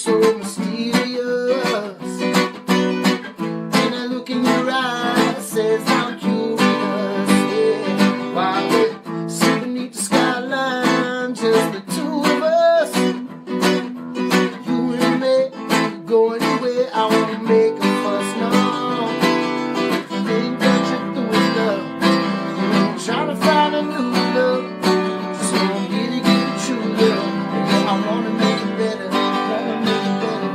so mysterious. And I look in your eyes, says I'm curious. Yeah, while we're sitting beneath the skyline, just the two of us, you and me, go anywhere. I wanna make a fuss, no. Think that you're doing love, you ain't trying to find a new love. Just want me to give you true love. I wanna make it better, wanna make it better.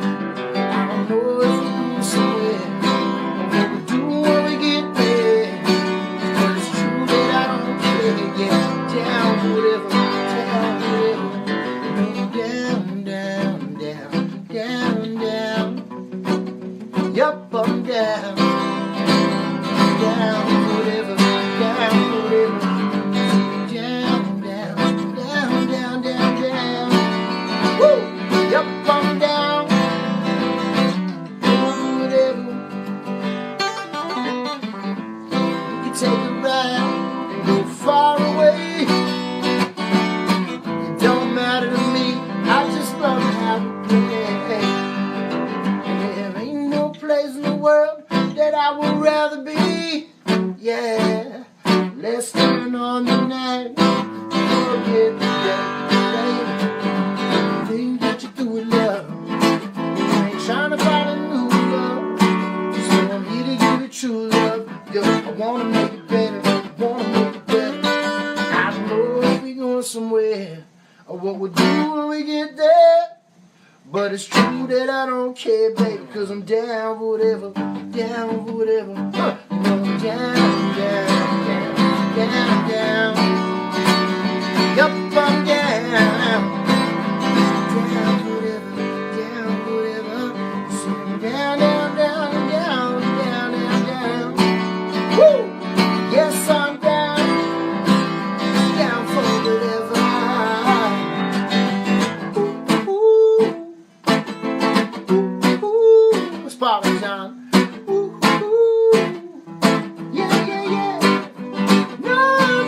I don't know if we're going somewhere, or what we do when we get there. But it's true that I don't care, yeah. Down, whatever, down, whatever. Down, down, down, down, down. Yup, I'm down. Down, whatever, down, whatever. Down, down, down, down, down, down. Woo! Yup, I'm down. Whatever. We can take a ride and go far away. It don't matter to me. I just love how we play. And there ain't no place in the world that I would rather be. Yeah. Let's turn on the night. Forget the day. Think that you do it, love. You ain't trying to find a new love. So I'm here to give you true love. Yo, I wanna make it better. Wanna make it better. I don't know if we going somewhere, or what we'll do when we get there. But it's true that I don't care, baby, cause I'm down for whatever. Down for whatever. You know I'm down, down, down, down, down. Yup, I'm down. Down for whatever, down for whatever. So I'm down, down, down, down, down, down, down. Woo! Yes, I'm down. Down for whatever. What's poppin', John? Ooh, ooh. Yeah, yeah, yeah. No,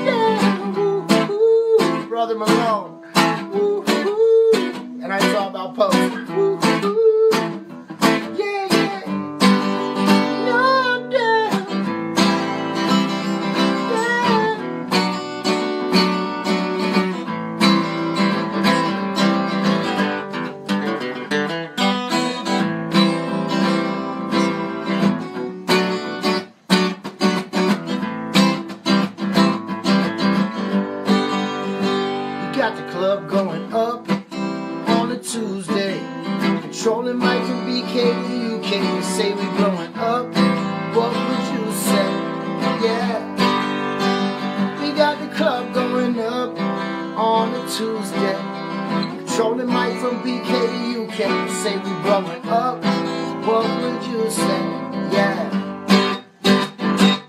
yeah. Ooh, ooh. Brother Malone. Ooh, ooh. And I talk about Post. Ooh, ooh. Yeah, yeah. No, yeah. Got the club going up on a Tuesday. Controlling mic from BK to UK. They say we blowing up. What would you say? Yeah. We got the club going up on a Tuesday. Controlling mic from BK to UK. They say we blowing up. What would you say? Yeah.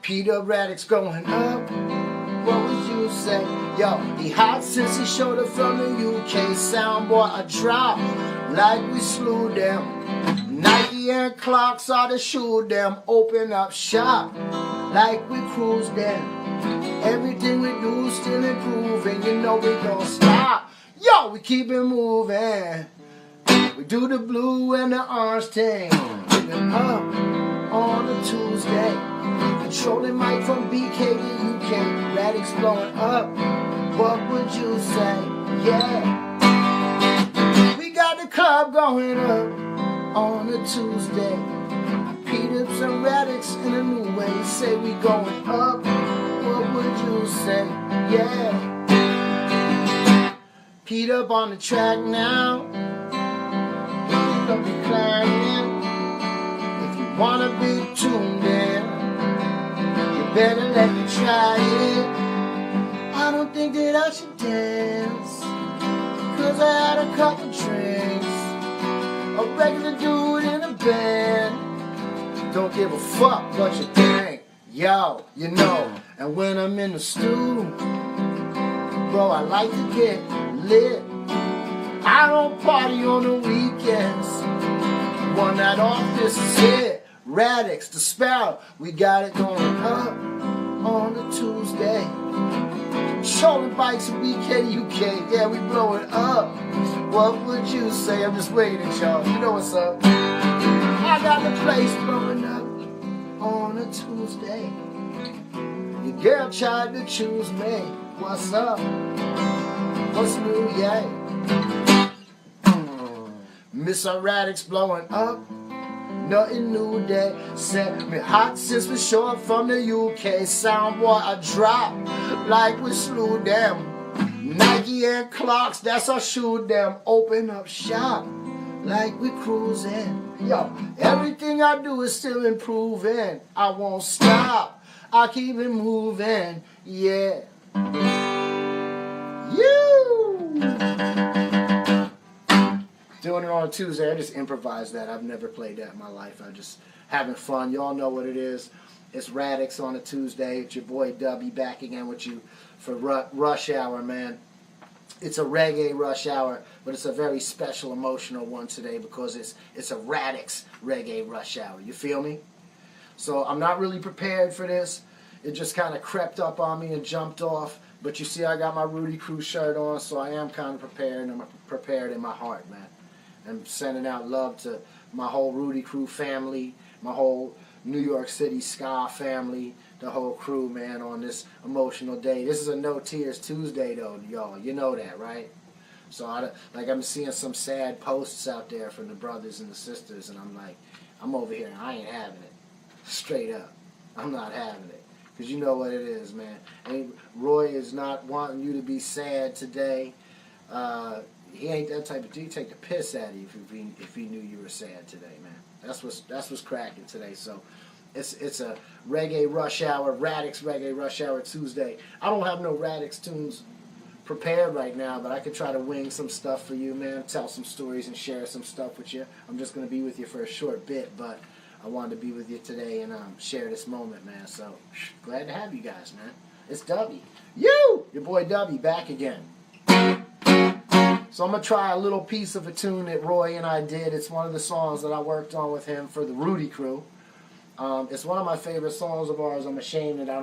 Peter Radics going up. What would you say? Yo, he hot since he showed up from the UK. Soundboy a drop like we slew them. Nike and Clarks are the shoe them. Open up shop like we cruise them. Everything we do still improving. You know we don't stop. Yo, we keep it moving. We do the blue and the orange thing. Living up on a Tuesday. Controlling mic from BK to UK. Radics blowing up. What would you say? Yeah. We got the club going up on a Tuesday. P-Dips and Radics in a new way. Say we going up. What would you say? Yeah. P-Dip on the track now. Don't be climbing. If you wanna be tuned in, better let me try it. I don't think that I should dance, cause I had a couple drinks. A regular dude in a band. Don't give a fuck what you think. Yo, you know. And when I'm in the stew, bro, I like to get lit. I don't party on the weekends. One night off, this is it. Radics, the Sparrow, we got it going up on a Tuesday. Trolling bikes from BKUK, yeah, we blowing up. What would you say? I'm just waiting, y'all. You know what's up. I got the place blowing up on a Tuesday. Your girl tried to choose me. What's up? What's new, yeah? Miss Radics blowing up. Nothing new day. Set me hot since we short from the UK. Soundboy I drop like we slew them. Nike and Clarks, that's our shoe them. Open up shop like we cruising. Yo, everything I do is still improving. I won't stop, I keep it moving. Yeah. Doing it on a Tuesday, I just improvised that. I've never played that in my life. I'm just having fun. Y'all know what it is. It's Radics on a Tuesday. It's your boy Dubby back again with you for Rush Hour, man. It's a Reggae Rush Hour, but it's a very special, emotional one today because it's a Radics Reggae Rush Hour. You feel me? So I'm not really prepared for this. It just kind of crept up on me and jumped off. But you see I got my Rudy Crew shirt on, so I am kind of prepared, and I'm prepared in my heart, man. I'm sending out love to my whole Rudy Crew family, my whole New York City ska family, the whole crew, man, on this emotional day. This is a No Tears Tuesday, though, y'all. You know that, right? So, I'm seeing some sad posts out there from the brothers and the sisters, and I'm like, I'm over here, and I ain't having it. Straight up. I'm not having it. Because you know what it is, man. And Roy is not wanting you to be sad today. He ain't that type of dude. He'd take the piss out of you if he knew you were sad today, man. That's what's cracking today. So it's a Reggae Rush Hour, Radics Reggae Rush Hour Tuesday. I don't have no Radics tunes prepared right now, but I could try to wing some stuff for you, man. Tell some stories and share some stuff with you. I'm just gonna be with you for a short bit, but I wanted to be with you today and share this moment, man. So glad to have you guys, man. It's Dubby. Your boy Dubby back again. So I'm going to try a little piece of a tune that Roy and I did. It's one of the songs that I worked on with him for the Rudy Crew. It's one of my favorite songs of ours. I'm ashamed that I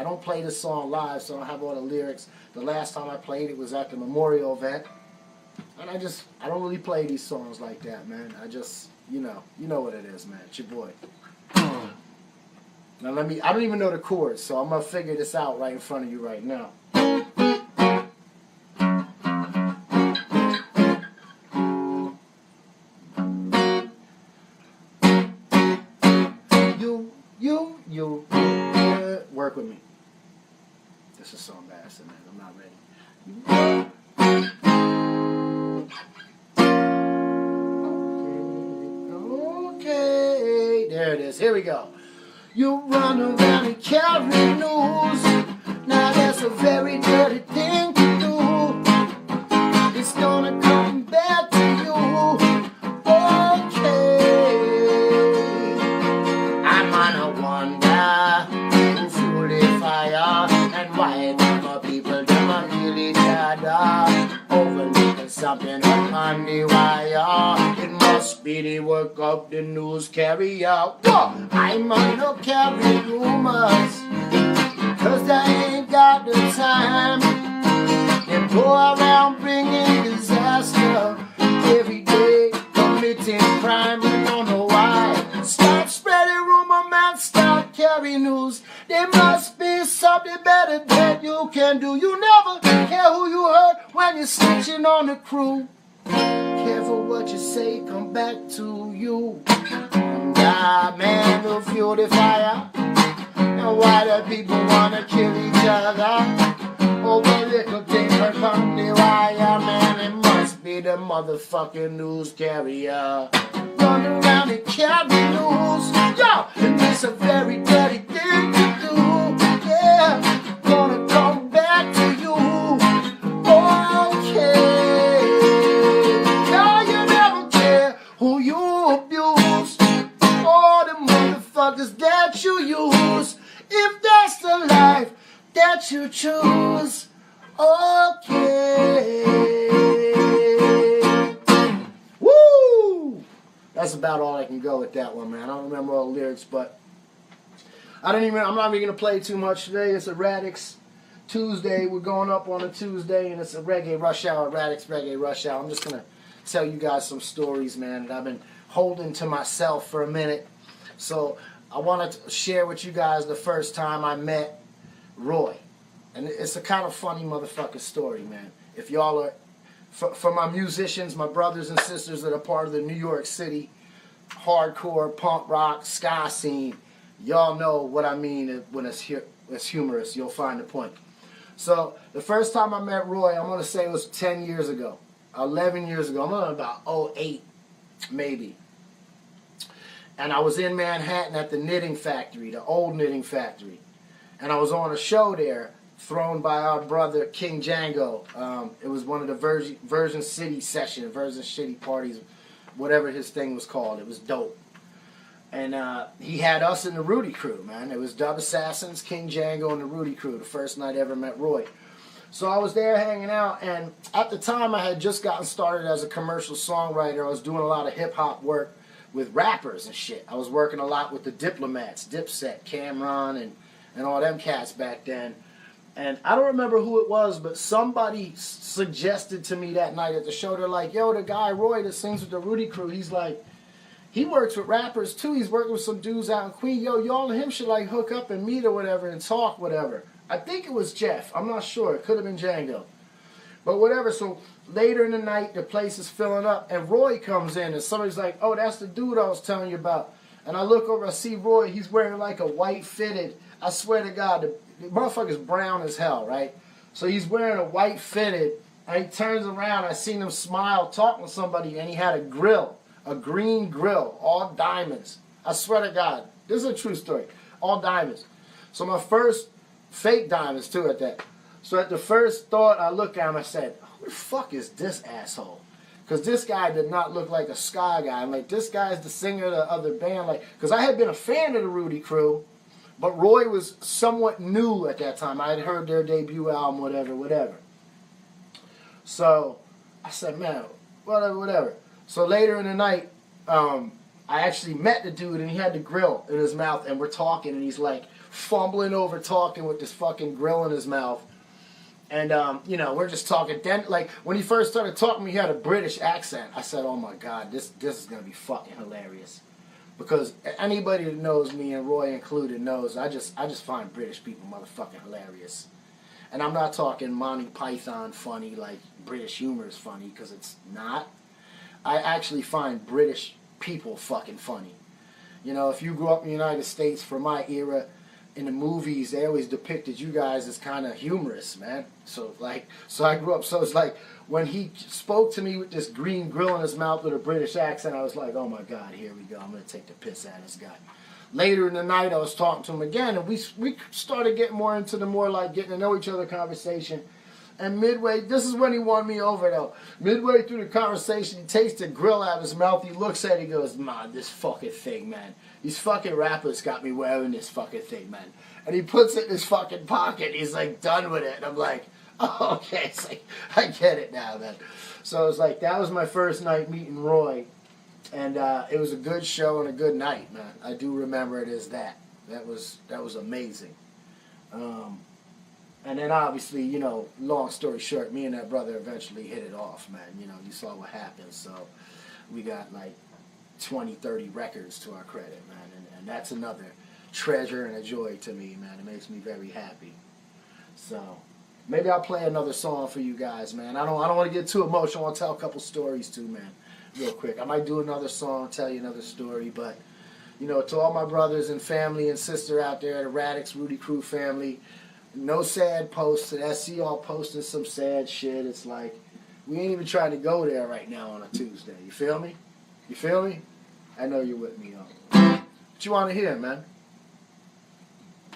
don't play this song live, so I don't have all the lyrics. The last time I played it was at the memorial event. And I don't really play these songs like that, man. I just, you know what it is, man. It's your boy. Now I don't even know the chords, so I'm going to figure this out right in front of you right now. Work with me. This is so embarrassing, man. I'm not ready. Okay. There it is. Here we go. You run around and carry news. Now that's a very dirty thing to do. It's gonna come back to you. Okay. I'm on a wonder. And why the people them a kill each other, overlooking something up on the wire. It must be the work of the news carrier. Whoa! I'm on no carry rumors, cause I ain't got the time. They go around bringing disaster every day, committing crime. I don't know why. Stop spreading rumor, man. Stop carrying news. There must be something better that you can do. You never care who you hurt when you're snitching on the crew. Careful what you say, come back to you. God, man, will fuel the fire. And why do people wanna kill each other over little things hurt from the wire? Man, it must be the motherfucking news carrier. Run around and carry news. Yo, and it's a very dirty thing to do. Yeah, gonna come back to you. Okay. Now you never care who you abuse or the motherfuckers that you use. If that's the life that you choose. Okay. Woo! That's about all I can go with that one, man. I don't remember all the lyrics, but I'm not even going to play too much today. It's a Radics Tuesday. We're going up on a Tuesday, and it's a Reggae Rush Hour, Radics Reggae Rush Hour. I'm just going to tell you guys some stories, man, that I've been holding to myself for a minute. So I wanted to share with you guys the first time I met Roy. And it's a kind of funny motherfucking story, man. If y'all are, for my musicians, my brothers and sisters that are part of the New York City hardcore, punk rock, ska scene, y'all know what I mean when it's humorous. You'll find the point. So the first time I met Roy, I'm going to say it was 10 years ago, 11 years ago. I'm talking about '08, maybe. And I was in Manhattan at the knitting factory, the old knitting factory. And I was on a show there thrown by our brother King Django. It was one of the Version City sessions, Version City parties, whatever his thing was called. It was dope. And he had us in the Rudy crew, man. It was Dub Assassins, King Django, and the Rudy crew, the first night I ever met Roy. So I was there hanging out, and at the time I had just gotten started as a commercial songwriter. I was doing a lot of hip-hop work with rappers and shit. I was working a lot with the Diplomats, Dipset, Cameron, and all them cats back then. And I don't remember who it was, but somebody suggested to me that night at the show, they're like, yo, the guy Roy that sings with the Rudy crew, he's like, he works with rappers too. He's working with some dudes out in Queens. Yo, y'all and him should like hook up and meet or whatever and talk, whatever. I think it was Jeff. I'm not sure. It could have been Django. But whatever. So later in the night, the place is filling up, and Roy comes in, and somebody's like, oh, that's the dude I was telling you about. And I look over, I see Roy. He's wearing like a white fitted, I swear to God, the motherfucker's brown as hell, right? So he's wearing a white fitted, and he turns around. I seen him smile, talking to somebody, and he had a grill, a green grill, all diamonds. I swear to God, this is a true story, all diamonds. So my first fake diamonds too at that. So at the first thought, I looked at him, I said, who the fuck is this asshole? Because this guy did not look like a ska guy. I'm like, this guy's the singer of the other band. Like, because I had been a fan of the Rudy crew, but Roy was somewhat new at that time. I had heard their debut album, whatever. So I said, man, whatever. So later in the night, I actually met the dude, and he had the grill in his mouth, and we're talking, and he's like fumbling over talking with this fucking grill in his mouth. And, you know, we're just talking. Then, like, when he first started talking, he had a British accent. I said, oh, my God, this is going to be fucking hilarious. Because anybody that knows me, and Roy included, knows I just find British people motherfucking hilarious. And I'm not talking Monty Python funny, like British humor is funny, because it's not. I actually find British people fucking funny. You know, if you grew up in the United States, for my era, in the movies, they always depicted you guys as kind of humorous, man. So I grew up, so it's like, when he spoke to me with this green grill in his mouth with a British accent, I was like, oh my God, here we go. I'm going to take the piss out of this guy. Later in the night, I was talking to him again, and we started getting more into the more like getting to know each other conversation. And midway, this is when he won me over though. Midway through the conversation, he takes the grill out of his mouth, he looks at it, he goes, man, this fucking thing, man. These fucking rappers got me wearing this fucking thing, man. And he puts it in his fucking pocket, he's like done with it. And I'm like, oh, okay, it's like, I get it now, man. So it's like, that was my first night meeting Roy. And it was a good show and a good night, man. I do remember it as that. That was amazing. And then obviously, you know, long story short, me and that brother eventually hit it off, man. You know, you saw what happened. So we got like 20, 30 records to our credit, man. And that's another treasure and a joy to me, man. It makes me very happy. So maybe I'll play another song for you guys, man. I don't want to get too emotional. I want to tell a couple stories too, man, real quick. I might do another song, tell you another story, but, you know, to all my brothers and family and sister out there, the Radics Rudy Crew family, no sad posts. And I see y'all posting some sad shit. It's like, we ain't even trying to go there right now on a Tuesday. You feel me? You feel me? I know you're with me, y'all. What you want to hear, man?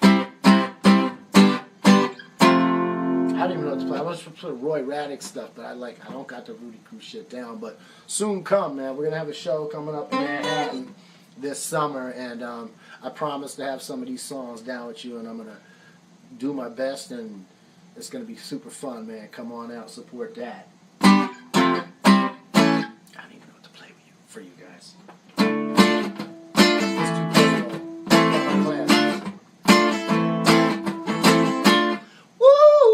I didn't even know what to play. I was supposed to play Roy Radics stuff, but I don't got the Rudy Crew shit down. But soon come, man. We're gonna have a show coming up in Manhattan this summer, and I promise to have some of these songs down with you, and I'm gonna do my best, and it's gonna be super fun, man. Come on out, support that. I don't even know what to play with you for you guys. It's too good, though. Woo!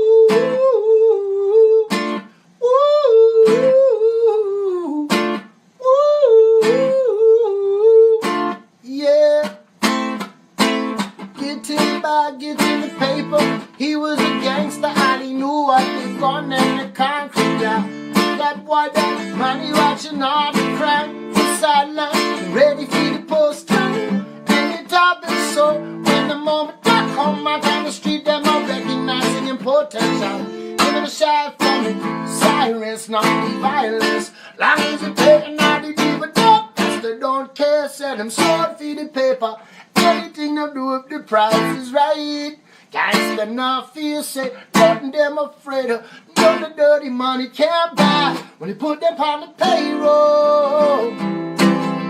sideline, ready for the post time. And the top is so when the moment I come out on the street, them are recognizing in potential. Giving a shot from me, sirens, not the violence. Long as you taking out the diva top, they don't care, sell them sword for the paper. Anything they do if the price is right. Gangsta not feel safe, nothing them afraid of. None the dirty money can't buy when they put them on the payroll.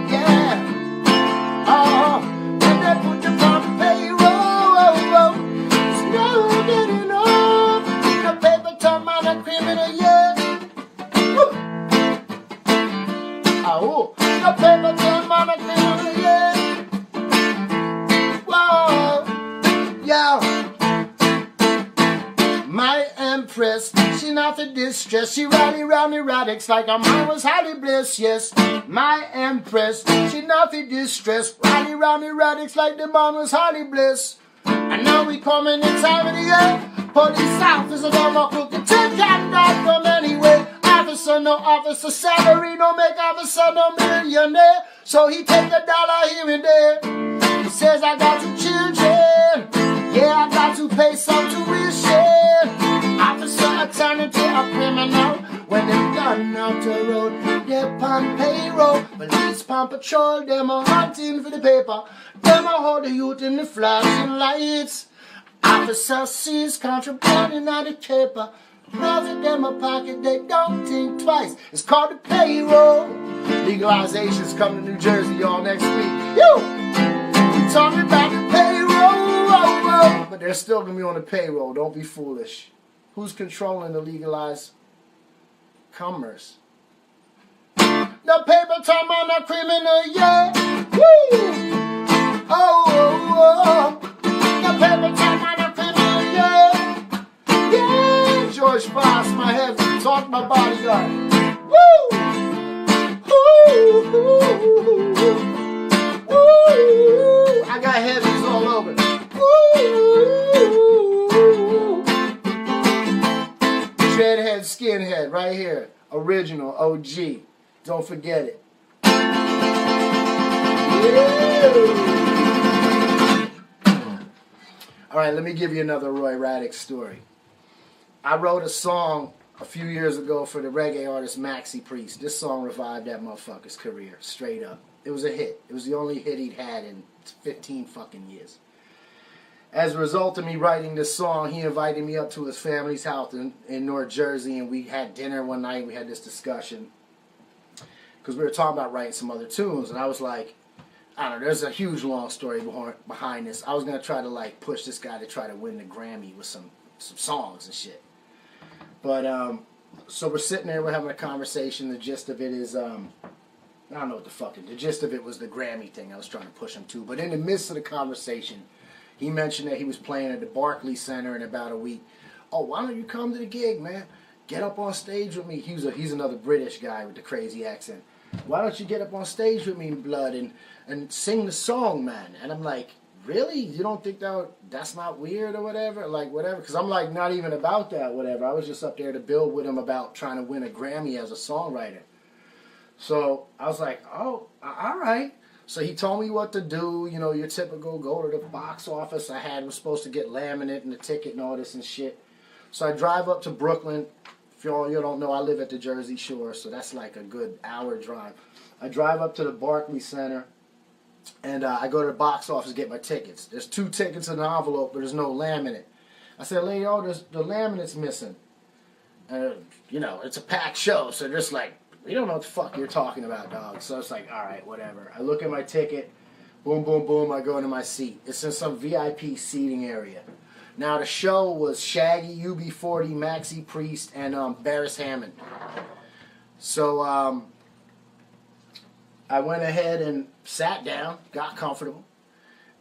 Yeah, oh, when they put them on the payroll, it's no getting off. The paper talking about a criminal, yeah. Woo. Oh, the paper talking about a criminal, yeah. Whoa, yo. My empress, she not the distress. She rally round the Radics like a man was highly blessed. Yes, my empress, she not the distress. Rally round the Radics like the man was highly blessed. And now we coming in time of the year. Police officer don't walk crooked, take and die from anywhere. Officer, no officer, salary, no make officer, no millionaire. So he take $1 here and there. He says I got 2 children. Yeah, I got to pay some tuition. Officer turn into a criminal when them done out the road. They're on payroll, police on patrol. Them are hunting for the paper. Them are hold the youth in the flashing lights. Officer sees contraband in the paper. Profit them a pocket, they don't think twice. It's called the payroll. Legalization's coming to New Jersey, y'all, next week. We talking about the payroll, but they're still gonna be on the payroll. Don't be foolish. Who's controlling the legalized commerce? The paper time on a criminal, yeah. Woo! Oh. The paper time on a criminal, yeah. Yeah. George Foss, my head, talk my bodyguard. Woo! Ooh. I got heavies all over. Dreadhead, skinhead, right here. Original, OG. Don't forget it. Alright, let me give you another Roy Radics story. I wrote a song a few years ago for the reggae artist Maxi Priest. This song revived that motherfucker's career, straight up. It was a hit. It was the only hit he'd had in 15 fucking years. As a result of me writing this song, he invited me up to his family's house in North Jersey, and we had dinner one night. We had this discussion because we were talking about writing some other tunes, and I was like, I don't know, there's a huge long story behind this. I was going to try to like push this guy to try to win the Grammy with some songs and shit. But, so we're sitting there, we're having a conversation. The gist of it is, I don't know what the fuck, the gist of it was the Grammy thing I was trying to push him to. But in the midst of the conversation, he mentioned that he was playing at the Barclays Center in about a week. Oh, why don't you come to the gig, man? Get up on stage with me. He's another British guy with the crazy accent. Why don't you get up on stage with me, blood, and sing the song, man? And I'm like, really? You don't think that's not weird or whatever? Like, whatever. Because I'm like, not even about that, whatever. I was just up there to build with him about trying to win a Grammy as a songwriter. So I was like, oh, all right. So he told me what to do, you know, your typical go to the box office. I was supposed to get laminate and the ticket and all this and shit. So I drive up to Brooklyn. If you don't know, I live at the Jersey Shore, so that's like a good hour drive. I drive up to the Barclays Center, and I go to the box office to get my tickets. There's 2 tickets in the envelope, but there's no laminate. I said, lady, the laminate's missing. You know, it's a packed show, so just like, we don't know what the fuck you're talking about, dog. So it's like, all right, whatever. I look at my ticket. Boom, boom, boom. I go into my seat. It's in some VIP seating area. Now, the show was Shaggy, UB40, Maxi Priest, and Barris Hammond. So I went ahead and sat down, got comfortable,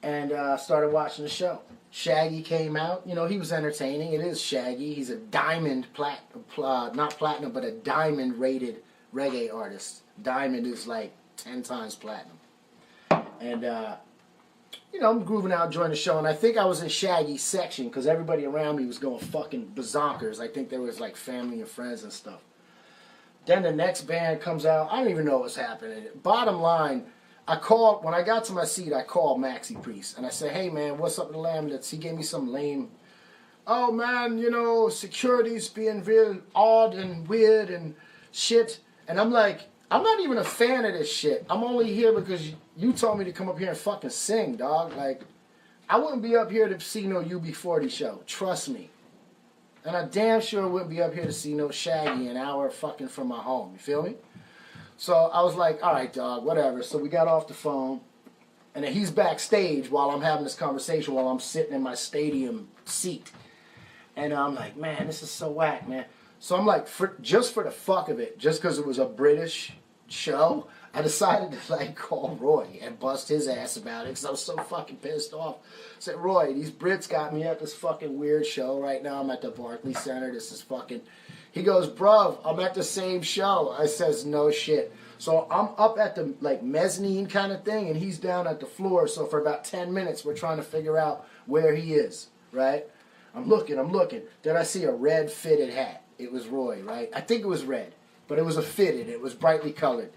and started watching the show. Shaggy came out. You know, he was entertaining. It is Shaggy. He's a diamond, not platinum, but a diamond rated reggae artist. Diamond is like 10 times platinum. And, you know, I'm grooving out during the show, and I think I was in Shaggy's section because everybody around me was going fucking bazonkers. I think there was like family and friends and stuff. Then the next band comes out. I don't even know what's happening. Bottom line, when I got to my seat, I called Maxi Priest. And I said, hey, man, what's up with the Lamlets? He gave me some lame, oh, man, you know, security's being real odd and weird and shit. And I'm like, I'm not even a fan of this shit. I'm only here because you told me to come up here and fucking sing, dog. Like, I wouldn't be up here to see no UB40 show. Trust me. And I damn sure wouldn't be up here to see no Shaggy an hour fucking from my home. You feel me? So I was like, all right, dog, whatever. So we got off the phone. And then he's backstage while I'm having this conversation while I'm sitting in my stadium seat. And I'm like, man, this is so whack, man. So I'm like, just for the fuck of it, just because it was a British show, I decided to like call Roy and bust his ass about it because I was so fucking pissed off. I said, Roy, these Brits got me at this fucking weird show right now. I'm at the Barclays Center. This is fucking... He goes, bruv, I'm at the same show. I says, no shit. So I'm up at the like mezzanine kind of thing, and he's down at the floor. So for about 10 minutes, we're trying to figure out where he is, right? I'm looking. Then I see a red fitted hat. It was Roy, right? I think it was red, but it was a fitted. It was brightly colored.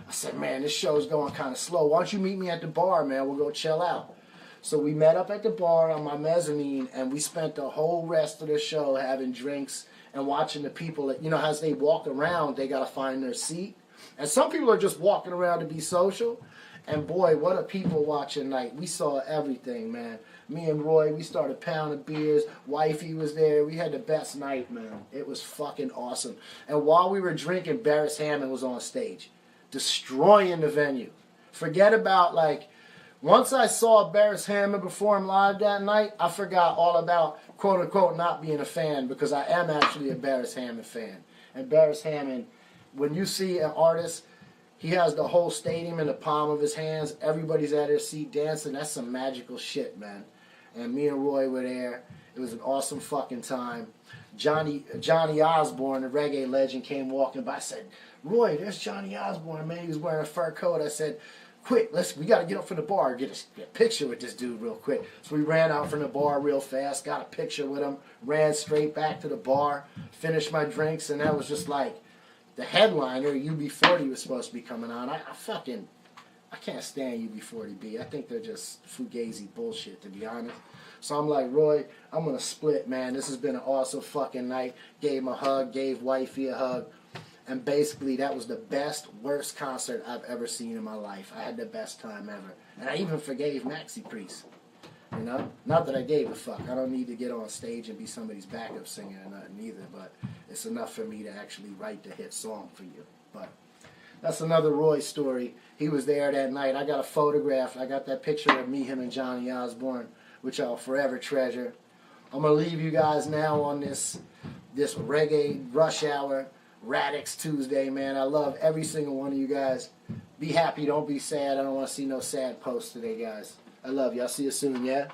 I said, man, this show's going kind of slow. Why don't you meet me at the bar, man? We'll go chill out. So we met up at the bar on my mezzanine, and we spent the whole rest of the show having drinks and watching the people. You know, as they walk around, they got to find their seat. And some people are just walking around to be social. And boy, what a people watching night. We saw everything, man. Me and Roy, we started pounding beers. Wifey was there. We had the best night, man. It was fucking awesome. And while we were drinking, Barris Hammond was on stage, destroying the venue. Forget about, like, once I saw Barris Hammond perform live that night, I forgot all about, quote-unquote, not being a fan, because I am actually a Barris Hammond fan. And Barris Hammond, when you see an artist, he has the whole stadium in the palm of his hands. Everybody's at their seat dancing. That's some magical shit, man. And me and Roy were there. It was an awesome fucking time. Johnny Osborne, the reggae legend, came walking by. I said, Roy, there's Johnny Osborne, man. He was wearing a fur coat. I said, quick, we got to get up from the bar and get a picture with this dude real quick. So we ran out from the bar real fast, got a picture with him, ran straight back to the bar, finished my drinks, and that was just like, the headliner, UB40, was supposed to be coming on. I can't stand UB40B. I think they're just fugazi bullshit, to be honest. So I'm like, Roy, I'm going to split, man. This has been an awesome fucking night. Gave him a hug, gave Wifey a hug. And basically, that was the best, worst concert I've ever seen in my life. I had the best time ever. And I even forgave Maxi Priest. You know? Not that I gave a fuck. I don't need to get on stage and be somebody's backup singer or nothing either, but it's enough for me to actually write the hit song for you. But that's another Roy story. He was there that night. I got a photograph. I got that picture of me, him, and Johnny Osborne, which I'll forever treasure. I'm going to leave you guys now on this Reggae Rush Hour, Radics Tuesday, man. I love every single one of you guys. Be happy, don't be sad. I don't want to see no sad posts today, guys. I love you. I'll see you soon, yeah?